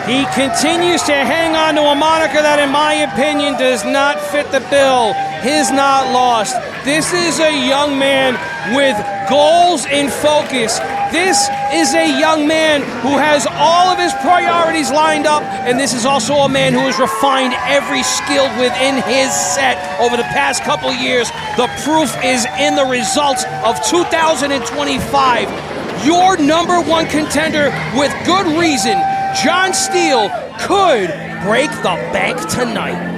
He continues to hang on to a moniker that, in my opinion, does not fit the bill. His not lost. This is a young man with goals in focus. This is a young man who has all of his priorities lined up, and this is also a man who has refined every skill within his set over the past couple years. The proof is in the results of 2025. Your number one contender, with good reason, John Steele, could break the bank tonight.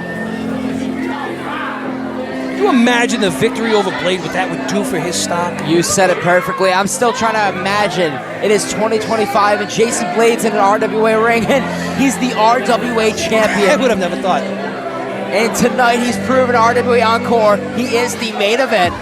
Can you imagine the victory over Blade, what that would do for his stock? You said it perfectly. I'm still trying to imagine. It is 2025 and Jason Blade's in an RWA ring and he's the RWA champion. I would have never thought. And tonight he's proven RWA Encore. He is the main event.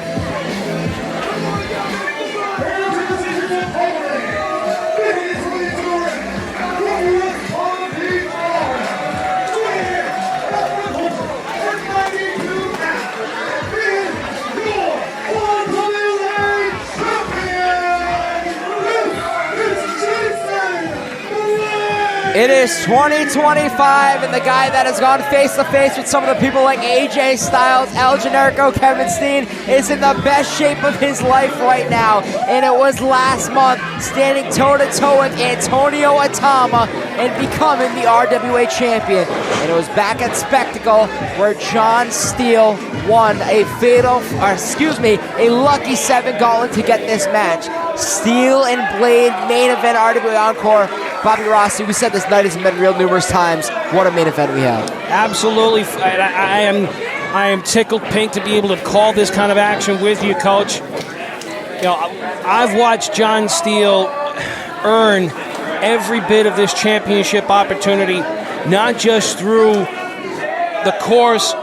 It is 2025, and the guy that has gone face-to-face with some of the people like AJ Styles, El Generico, Kevin Steen, is in the best shape of his life right now. And it was last month, standing toe-to-toe with Antonio Atama and becoming the RWA champion. And it was back at Spectacle where John Steele won a a lucky 7 gauntlet to get this match. Steele and Blade, main event RWA Encore. Bobby Rossi, we said this night has been real numerous times. What a main event we have. Absolutely. I am tickled pink to be able to call this kind of action with you, Coach. You know, I've watched John Steele earn every bit of this championship opportunity, not just through the course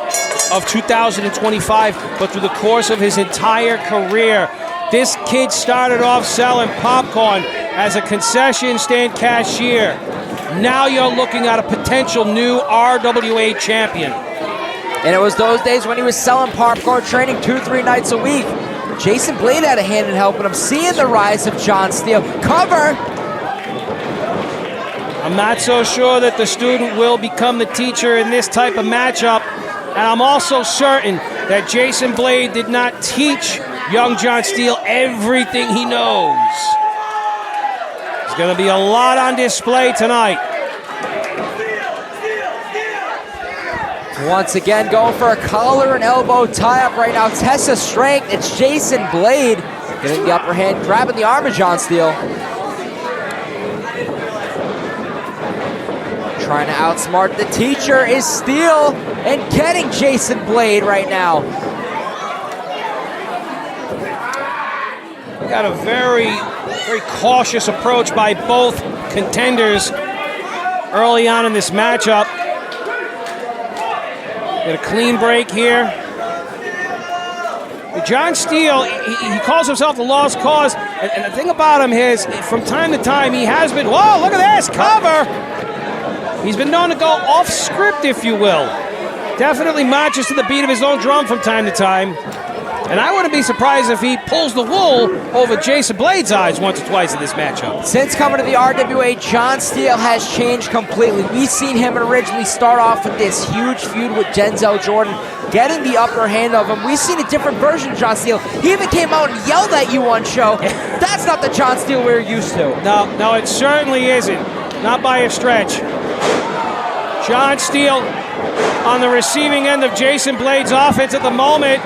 of 2025, but through the course of his entire career. This kid started off selling popcorn as a concession stand cashier. Now you're looking at a potential new RWA champion. And it was those days when he was selling popcorn, training 2-3 nights a week. Jason Blade had a hand in helping him. Seeing the rise of John Steele. Cover! I'm not so sure that the student will become the teacher in this type of matchup. And I'm also certain that Jason Blade did not teach young John Steele everything he knows. There's going to be a lot on display tonight. Once again, going for a collar and elbow tie-up right now. Test of strength. It's Jason Blade getting the upper hand, grabbing the arm of John Steele. Trying to outsmart the teacher is Steele and getting Jason Blade right now. We got a very cautious approach by both contenders early on in this matchup. Get a clean break here. John Steele, he calls himself the lost cause, and the thing about him is, from time to time, he has been, whoa, look at this, cover! He's been known to go off script, if you will. Definitely marches to the beat of his own drum from time to time. And I wouldn't be surprised if he pulls the wool over Jason Blade's eyes once or twice in this matchup. Since coming to the RWA, John Steele has changed completely. We've seen him originally start off with this huge feud with Denzel Jordan, getting the upper hand of him. We've seen a different version of John Steele. He even came out and yelled at you on show. That's not the John Steele we're used to. No, it certainly isn't. Not by a stretch. John Steele on the receiving end of Jason Blade's offense at the moment.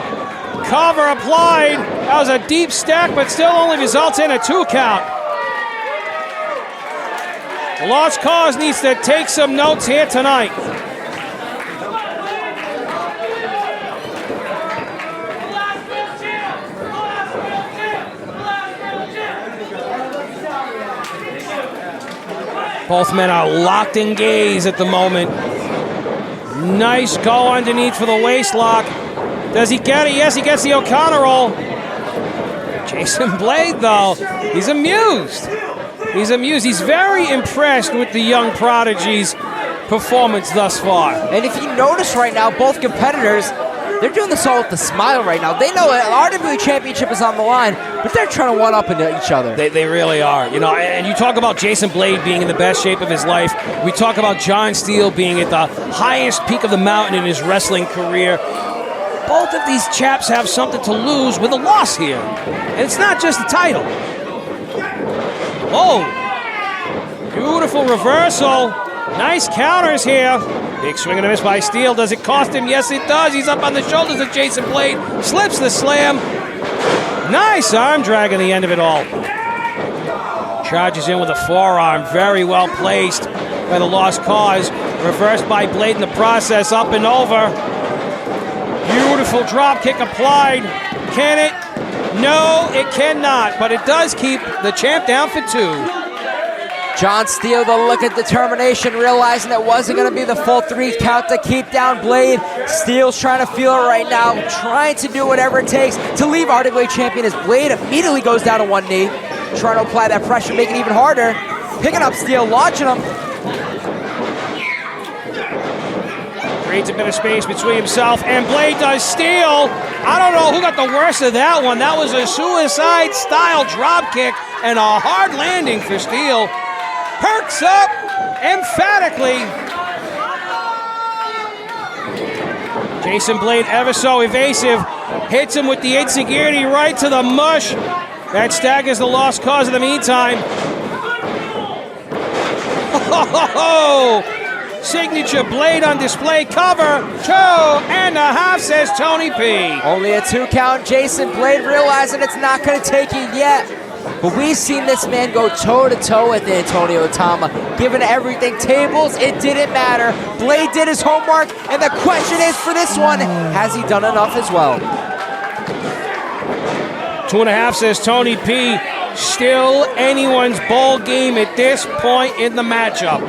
Cover applied. That was a deep stack, but still only results in a 2 count. The Lost Cause needs to take some notes here tonight. Both men are locked in gaze at the moment. Nice go underneath for the waist lock. Does he get it? Yes, he gets the O'Connor roll. Jason Blade, though, he's amused. He's amused. He's very impressed with the young prodigy's performance thus far. And if you notice right now, both competitors, They're doing this all with a smile right now. They know the RWA Championship is on the line, but they're trying to one-up into each other. They really are. You know, and you talk about Jason Blade being in the best shape of his life. We talk about John Steele being at the highest peak of the mountain in his wrestling career. Both of these chaps have something to lose with a loss here. And it's not just the title. Oh, beautiful reversal. Nice counters here. Big swing and a miss by Steele. Does it cost him? Yes, it does. He's up on the shoulders of Jason Blade. Slips the slam. Nice arm drag at the end of it all. Charges in with a forearm. Very well placed by the Lost Cause. Reversed by Blade in the process. Up and over. Beautiful drop kick applied. Can it? No, it cannot. But it does keep the champ down for 2. John Steele, the look of determination, realizing it wasn't going to be the full 3 count to keep down Blade. Steele's trying to feel it right now, trying to do whatever it takes to leave RWA champion as Blade immediately goes down to 1 knee, trying to apply that pressure, make it even harder. Picking up Steele, launching him. Creates a bit of space between himself and Blade does Steele. I don't know who got the worst of that one. That was a suicide-style drop kick and a hard landing for Steele. Perks up emphatically. Jason Blade ever so evasive. Hits him with the insecurity right to the mush. That staggers the Lost Cause in the meantime. Oh, signature Blade on display. Cover 2.5, says Tony P. Only a 2 count. Jason Blade realizing it's not going to take it yet. But we've seen this man go toe-to-toe with Antonio Tama. Given everything, tables, it didn't matter. Blade did his homework, and the question is for this one, has he done enough as well? 2.5, says Tony P. Still anyone's ball game at this point in the matchup.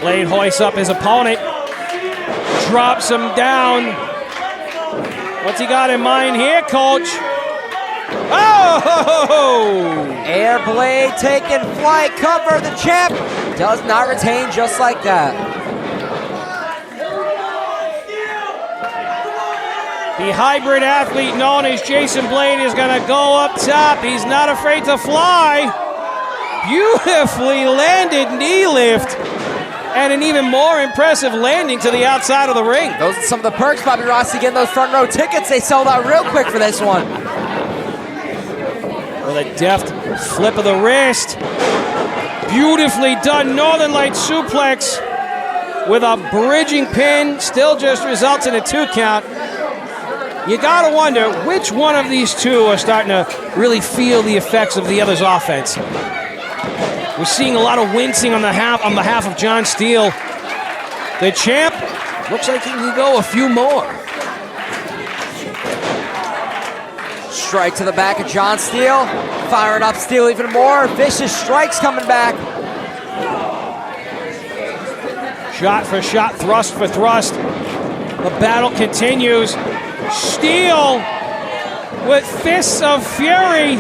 Blade hoists up his opponent. Drops him down. What's he got in mind here, coach? Oh! Air Blade taking flight, cover. The champ does not retain just like that. The hybrid athlete known as Jason Blade is going to go up top. He's not afraid to fly. Beautifully landed knee lift. And an even more impressive landing to the outside of the ring. Those are some of the perks, Bobby Rossi, getting those front row tickets. They sold out real quick for this one. With a deft flip of the wrist. Beautifully done Northern Light suplex with a bridging pin. Still just results in a 2 count. You gotta wonder which one of these two are starting to really feel the effects of the other's offense. We're seeing a lot of wincing on behalf of John Steele. The champ looks like he can go a few more. Strike to the back of John Steele. Firing up Steele even more. Vicious strikes coming back. Shot for shot, thrust for thrust. The battle continues. Steele with fists of fury.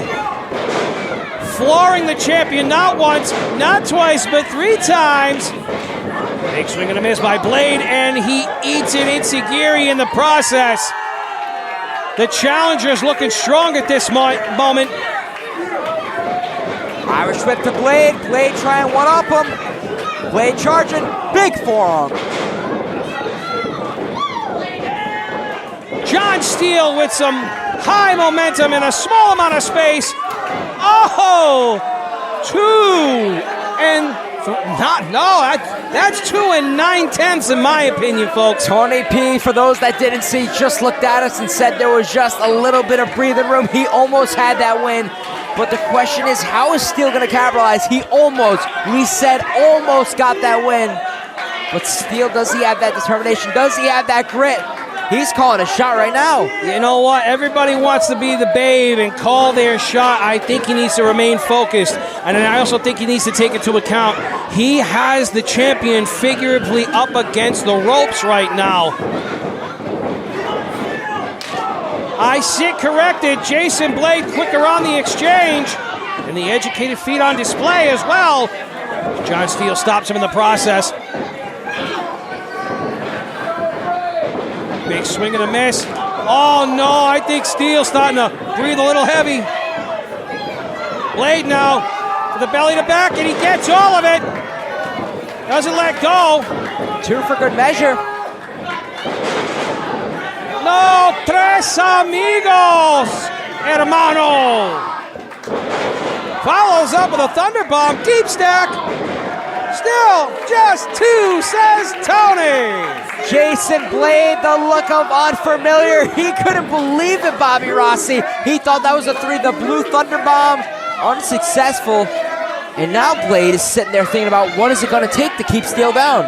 Flooring the champion not once, not twice, but 3 times. Big swing and a miss by Blade, and he eats an enziguri in the process. The challenger's looking strong at this moment. Irish whip to Blade. Blade trying one up him. Blade charging. Big forearm. John Steele with some high momentum in a small amount of space. Oh, 2 and that's 2 9/10 in my opinion, folks. Tony P, for those that didn't see, just looked at us and said there was just a little bit of breathing room. He almost had that win. But the question is, how is Steele going to capitalize? He almost got that win. But Steele, does he have that determination? Does he have that grit? He's calling a shot right now. You know what? Everybody wants to be the babe and call their shot. I think he needs to remain focused. And I also think he needs to take into account he has the champion figuratively up against the ropes right now. I sit corrected. Jason Blade quicker on the exchange. And the educated feet on display as well. John Steele stops him in the process. Big swing and a miss. Oh no, I think Steele's starting to breathe a little heavy. Blade now to the belly to back, and he gets all of it. Doesn't let go. 2 for good measure. No, tres amigos, hermano. Follows up with a thunderbomb, deep stack. Still just 2, says Tony. Jason Blade, the look of unfamiliar. He couldn't believe it, Bobby Rossi. He thought that was a 3, the blue thunderbomb. Unsuccessful. And now Blade is sitting there thinking about what is it going to take to keep Steele down.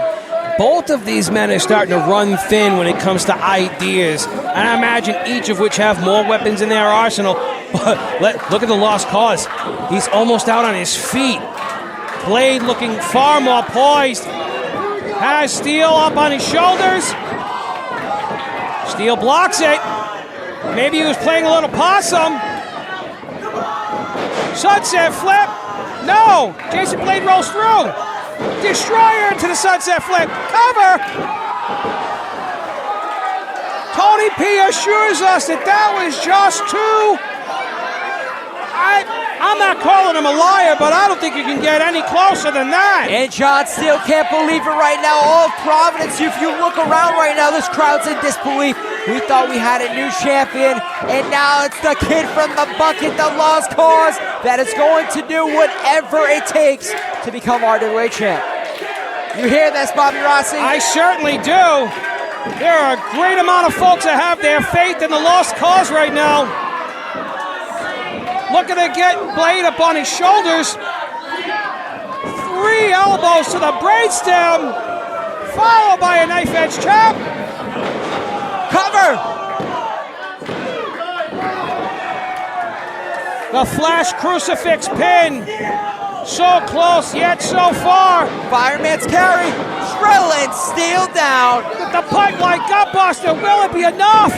Both of these men are starting to run thin when it comes to ideas. And I imagine each of which have more weapons in their arsenal. But look at the lost cause. He's almost out on his feet. Blade looking far more poised. Has Steele up on his shoulders. Steele blocks it. Maybe he was playing a little possum. Sunset flip. No! Jason Blade rolls through. Destroyer into the sunset flip. Cover! Tony P assures us that was just 2. I'm not calling him a liar, but I don't think you can get any closer than that. And John Steele can't believe it right now. All of Providence, if you look around right now, this crowd's in disbelief. We thought we had a new champion, and now it's the kid from the bucket, the lost cause, that is going to do whatever it takes to become RWA champ. You hear this, Bobby Rossi? I certainly do. There are a great amount of folks that have their faith in the lost cause right now. Looking to get Blade up on his shoulders. 3 elbows to the brainstem, followed by a knife edge chop. Cover! The flash crucifix pin. So close, yet so far. Fireman's carry. Drilling Steele down. The pipeline gutbuster. Will it be enough?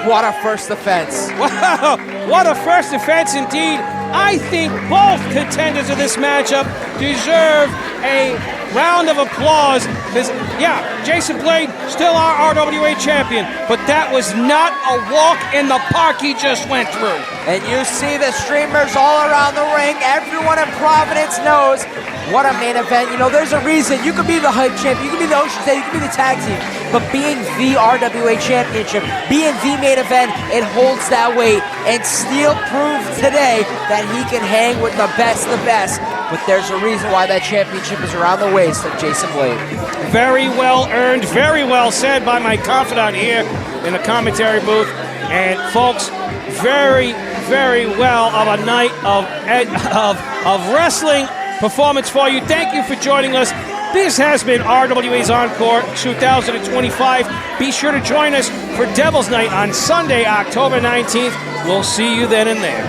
What a first defense. Wow, what a first defense indeed. I think both contenders of this matchup deserve a round of applause because, yeah, Jason Blade, still our RWA champion, but that was not a walk in the park he just went through. And you see the streamers all around the ring. Everyone in Providence knows what a main event. You know, there's a reason. You could be the hype champ, you could be the Ocean State, you could be the tag team, but being the RWA championship, being the main event, it holds that weight. And Steele proved today that he can hang with the best. But there's a reason why that championship is around the waist of Jason Blade. Very well earned, very well said by my confidant here in the commentary booth. And folks, very, very well of a night of wrestling performance for you. Thank you for joining us. This has been RWA's Encore 2025. Be sure to join us for Devil's Night on Sunday, October 19th. We'll see you then and there.